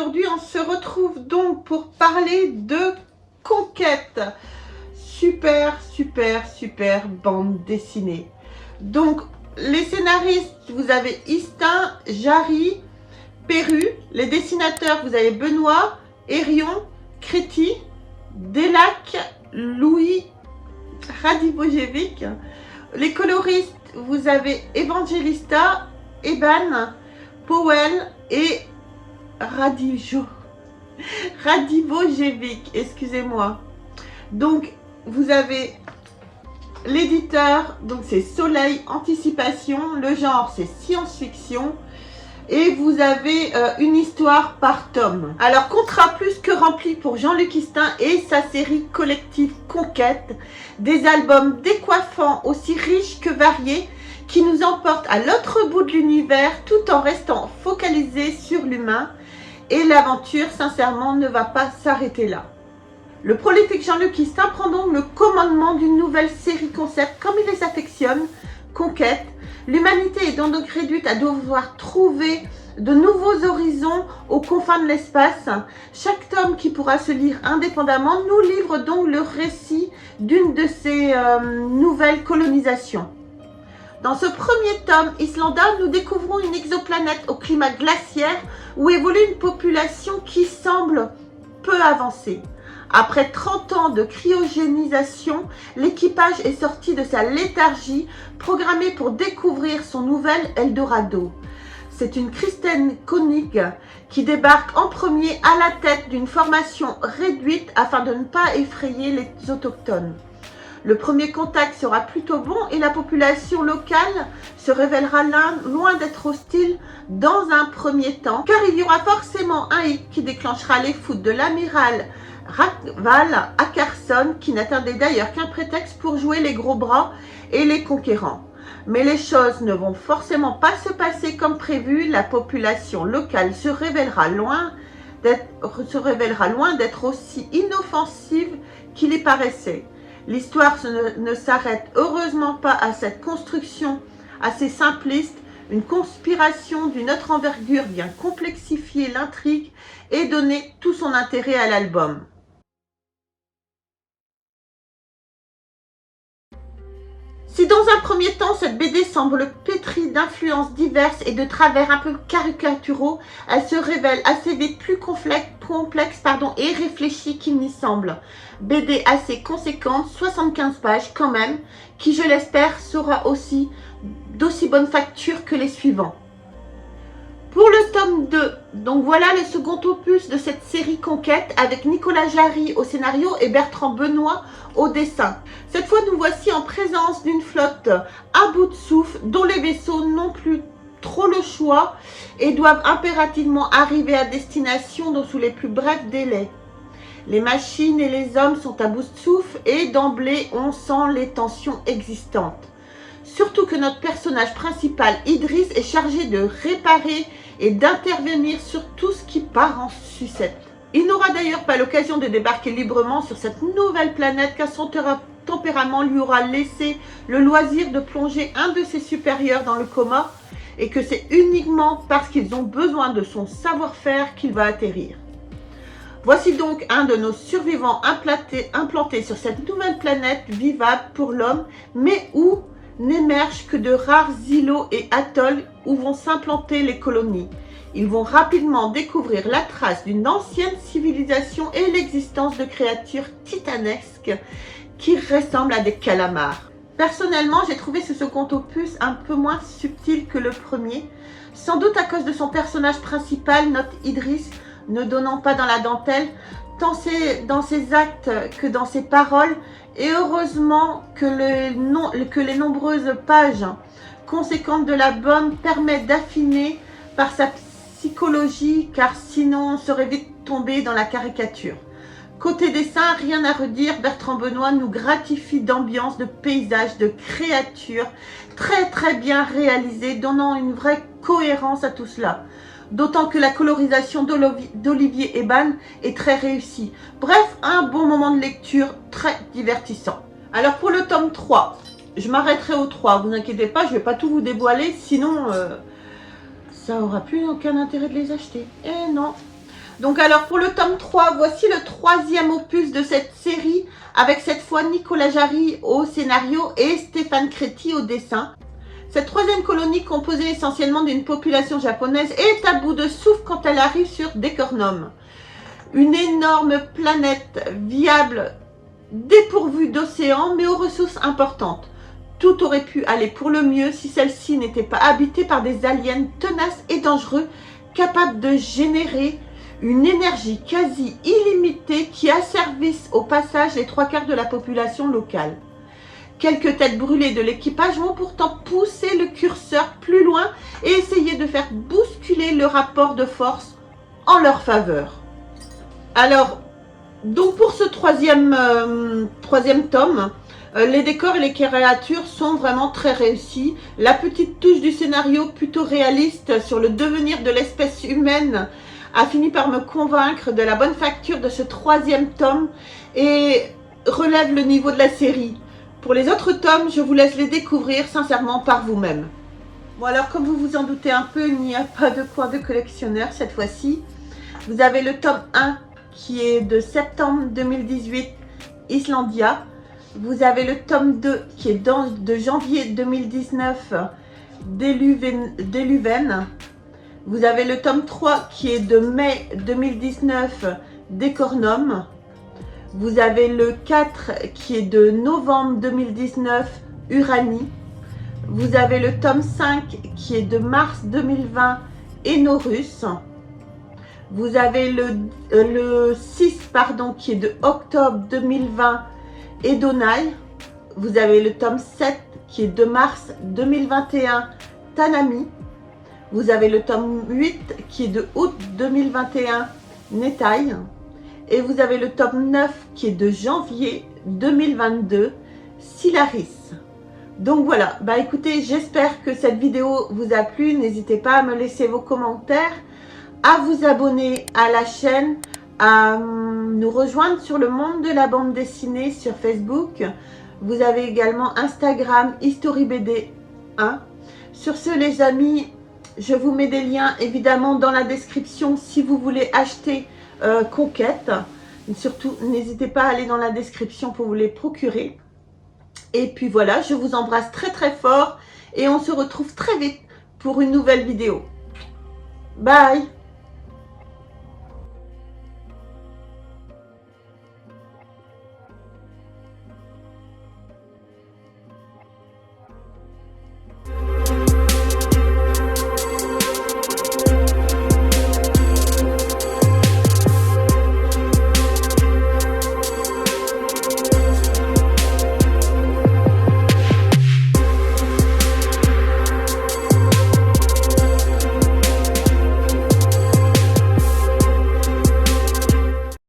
aujourd'hui on se retrouve donc pour parler de Conquête. Super bande dessinée. Donc les scénaristes, vous avez Istin, Jarry, Perru. Les dessinateurs, vous avez Benoît, Hérion, Créti, Delac, Louis Radivojevic. Les coloristes, vous avez Evangelista, Eban, Powell et Radivojevic, excusez-moi. Donc, vous avez l'éditeur, donc c'est Soleil Anticipation, le genre c'est science-fiction, et vous avez une histoire par tome. Alors, contrat plus que rempli pour Jean-Luc Istin et sa série collective Conquête, des albums décoiffants aussi riches que variés, qui nous emportent à l'autre bout de l'univers tout en restant focalisés sur l'humain. Et l'aventure, sincèrement, ne va pas s'arrêter là. Le prolifique Jean-Luc Istin prend donc le commandement d'une nouvelle série concept, comme il les affectionne, Conquête. L'humanité est donc réduite à devoir trouver de nouveaux horizons aux confins de l'espace. Chaque tome qui pourra se lire indépendamment nous livre donc le récit d'une de ces nouvelles colonisations. Dans ce premier tome, Islanda, nous découvrons une exoplanète au climat glaciaire où évolue une population qui semble peu avancée. Après 30 ans de cryogénisation, l'équipage est sorti de sa léthargie, programmé pour découvrir son nouvel Eldorado. C'est une Kristen Koenig qui débarque en premier à la tête d'une formation réduite afin de ne pas effrayer les autochtones. Le premier contact sera plutôt bon et la population locale se révélera loin d'être hostile dans un premier temps, car il y aura forcément un hic qui déclenchera les foudres de l'amiral Raval à Carson, qui n'attendait d'ailleurs qu'un prétexte pour jouer les gros bras et les conquérants. Mais les choses ne vont forcément pas se passer comme prévu, la population locale se révélera loin d'être aussi inoffensive qu'il y paraissait. L'histoire ne s'arrête heureusement pas à cette construction assez simpliste. Une conspiration d'une autre envergure vient complexifier l'intrigue et donner tout son intérêt à l'album. Si dans un premier temps, cette BD semble pétrie d'influences diverses et de travers un peu caricaturaux, elle se révèle assez vite plus complexe et réfléchie qu'il n'y semble. BD assez conséquente, 75 pages quand même, qui je l'espère sera aussi d'aussi bonne facture que les suivants. Pour le tome 2, donc voilà le second opus de cette série Conquête avec Nicolas Jarry au scénario et Bertrand Benoît au dessin. Cette fois, nous voici en présence d'une flotte à bout de souffle dont les vaisseaux n'ont plus trop le choix et doivent impérativement arriver à destination sous les plus brefs délais. Les machines et les hommes sont à bout de souffle et d'emblée on sent les tensions existantes. Surtout que notre personnage principal, Idriss, est chargé de réparer et d'intervenir sur tout ce qui part en sucette. Il n'aura d'ailleurs pas l'occasion de débarquer librement sur cette nouvelle planète car son tempérament lui aura laissé le loisir de plonger un de ses supérieurs dans le coma et que c'est uniquement parce qu'ils ont besoin de son savoir-faire qu'il va atterrir. Voici donc un de nos survivants implantés sur cette nouvelle planète vivable pour l'homme, mais où n'émergent que de rares îlots et atolls où vont s'implanter les colonies. Ils vont rapidement découvrir la trace d'une ancienne civilisation et l'existence de créatures titanesques qui ressemblent à des calamars. Personnellement, j'ai trouvé ce second opus un peu moins subtil que le premier, sans doute à cause de son personnage principal, notre Idriss, ne donnant pas dans la dentelle, tant dans ses actes que dans ses paroles, et heureusement que les nombreuses pages conséquentes de l'album permettent d'affiner par sa psychologie, car sinon on serait vite tombé dans la caricature. Côté dessin, rien à redire, Bertrand Benoît nous gratifie d'ambiance, de paysages, de créatures très bien réalisées, donnant une vraie cohérence à tout cela. D'autant que la colorisation d'Olivier Eban est très réussie. Bref, un bon moment de lecture très divertissant. Alors pour le tome 3, je m'arrêterai au 3, vous inquiétez pas, je ne vais pas tout vous dévoiler, sinon ça n'aura plus aucun intérêt de les acheter. Et non. Donc alors pour le tome 3, voici le troisième opus de cette série avec cette fois Nicolas Jarry au scénario et Stéphane Créti au dessin. Cette troisième colonie composée essentiellement d'une population japonaise est à bout de souffle quand elle arrive sur Decornum. Une énorme planète viable dépourvue d'océan mais aux ressources importantes. Tout aurait pu aller pour le mieux si celle-ci n'était pas habitée par des aliens tenaces et dangereux capables de générer une énergie quasi illimitée qui asservisse au passage les 3/4 de la population locale. Quelques têtes brûlées de l'équipage vont pourtant pousser le curseur plus loin et essayer de faire bousculer le rapport de force en leur faveur. Alors, donc pour ce troisième tome, les décors et les créatures sont vraiment très réussis. La petite touche du scénario plutôt réaliste sur le devenir de l'espèce humaine a fini par me convaincre de la bonne facture de ce troisième tome et relève le niveau de la série. Pour les autres tomes, je vous laisse les découvrir sincèrement par vous-même. Bon alors, comme vous vous en doutez un peu, il n'y a pas de coin de collectionneur cette fois-ci. Vous avez le tome 1 qui est de septembre 2018, Islandia. Vous avez le tome 2 qui est de janvier 2019, Deluven. Vous avez le tome 3 qui est de mai 2019, Decornum. Vous avez le 4 qui est de novembre 2019, Uranie. Vous avez le tome 5 qui est de mars 2020, Enorus. Vous avez le 6 qui est de octobre 2020, Edonai. Vous avez le tome 7 qui est de mars 2021, Tanami. Vous avez le tome 8 qui est de août 2021, Netai. Et vous avez le tome 9 qui est de janvier 2022, Silaris. Donc voilà, bah écoutez, j'espère que cette vidéo vous a plu. N'hésitez pas à me laisser vos commentaires, à vous abonner à la chaîne, à nous rejoindre sur le monde de la bande dessinée sur Facebook. Vous avez également Instagram, HistoryBD1. Sur ce les amis, je vous mets des liens évidemment dans la description si vous voulez acheter Conquête. Surtout, n'hésitez pas à aller dans la description pour vous les procurer. Et puis voilà, je vous embrasse très très fort et on se retrouve très vite pour une nouvelle vidéo. Bye!